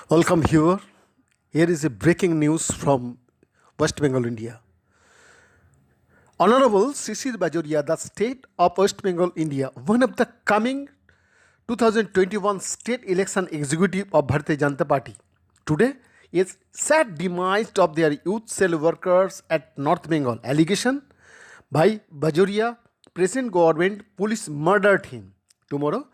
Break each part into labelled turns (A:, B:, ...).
A: Welcome here. Here is a breaking news from West Bengal, India. Honorable Shishir Bajoria, the state of West Bengal, India, one of the coming 2021 state election executive of Bharatiya Janata Party, today is sad demise of their youth cell workers at North Bengal. Allegation by Bajoria, present government police murdered him. Tomorrow,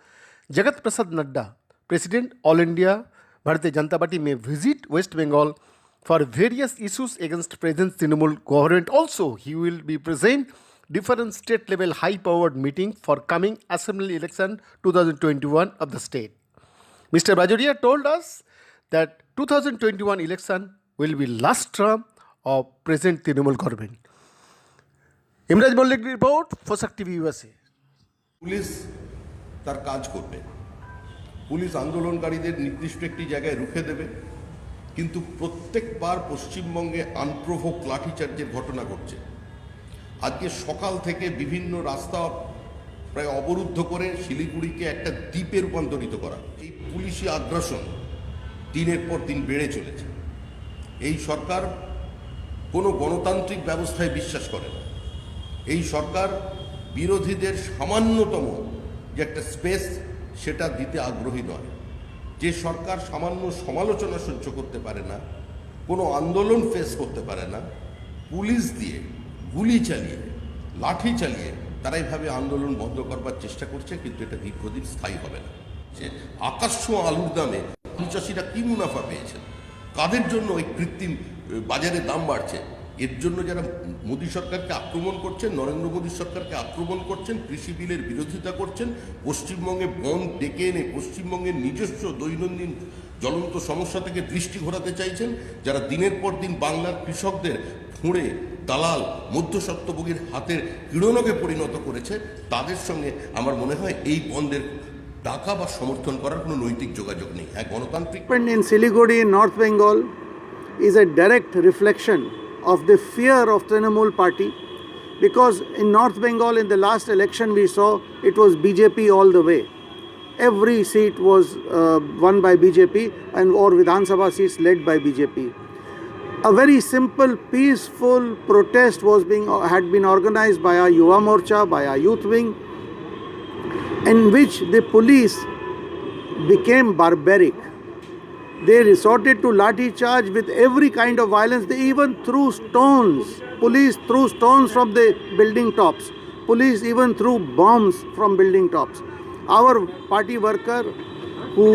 A: Jagat Prasad Nadda, President All India Bharatiya Janata Party may visit West Bengal for various issues against present Trinamool government. Also, he will be present different state level high powered meeting for coming assembly election 2021 of the state. Mr. Bajoria told us that 2021 election will be last term of present Trinamool government. Imraj Mollik report, Fosak TV USA.
B: Police তার কাজ করবে, police আন্দোলনকারীদের নির্দিষ্ট একটি জায়গায় রুখে দেবে, কিন্তু প্রত্যেকবার পশ্চিমবঙ্গে আনপ্রভোক লাঠিচার্জের ঘটনা ঘটছে। আজকে সকাল থেকে বিভিন্ন রাস্তা প্রায় অবরুদ্ধ করে শিলিগুড়িকে একটা দ্বীপে রূপান্তরিত করা, এই পুলিশি আগ্রাসন দিনের পর দিন বেড়ে চলেছে। এই সরকার কোনো গণতান্ত্রিক ব্যবস্থায় বিশ্বাস করে না। এই সরকার বিরোধীদের সামান্যতম যে একটা স্পেস সেটা দিতে আগ্রহী নয়। যে সরকার সামান্য সমালোচনা সহ্য করতে পারে না, কোনো আন্দোলন ফেস করতে পারে না, পুলিশ দিয়ে গুলি চালিয়ে লাঠি চালিয়ে তারা এইভাবে আন্দোলন বন্ধ করবার চেষ্টা করছে, কিন্তু এটা দীর্ঘদিন স্থায়ী হবে না। যে আকাশছোঁয়া আলুর দামে চাষিরা কি মুনাফা পেয়েছেন, কাদের জন্য ওই কৃত্রিম বাজারে দাম বাড়ছে, এর জন্য যারা মোদী সরকারকে আক্রমণ করছেন, নরেন্দ্র মোদী সরকারকে আক্রমণ করছেন, কৃষি বিলের বিরোধিতা করছেন, পশ্চিমবঙ্গে বন ডেকে এনে পশ্চিমবঙ্গের নিজস্ব দৈনন্দিন জ্বলন্ত সমস্যা থেকে দৃষ্টি ঘোরাতে চাইছেন, যারা দিনের পর দিন বাংলার কৃষকদের ফুঁড়ে দালাল মধ্যস্বত্বভোগীর হাতের ক্রীড়নকে পরিণত করেছে, তাদের সঙ্গে আমার মনে হয় এই বন্ধের ডাকা বা সমর্থন করার কোনো নৈতিক যোগাযোগ নেই। হ্যাঁ, গণতান্ত্রিক
C: In Siliguri, North Bengal, is a direct reflection of the fear of Trinamool party, because in North Bengal in the last election we saw it was BJP all the way. Every seat was won by BJP and or Vidhan Sabha seats led by BJP. A very simple peaceful protest had been organized by our Yuva Morcha, by our youth wing, in which the police became barbaric. They resorted to lathi charge with every kind of violence. They even threw stones. Police threw stones from the building tops. Police even threw bombs from building tops. Our party worker who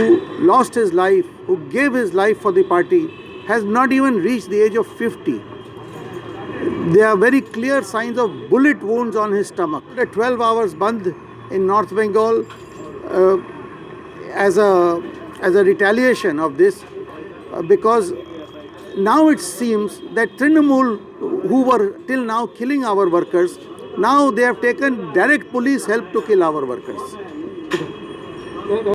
C: lost his life, who gave his life for the party, has not even reached the age of 50. There are very clear signs of bullet wounds on his stomach. A 12 hours bandh in North Bengal as a retaliation of this, because now it seems that Trinamool, who were till now killing our workers, now they have taken direct police help to kill our workers.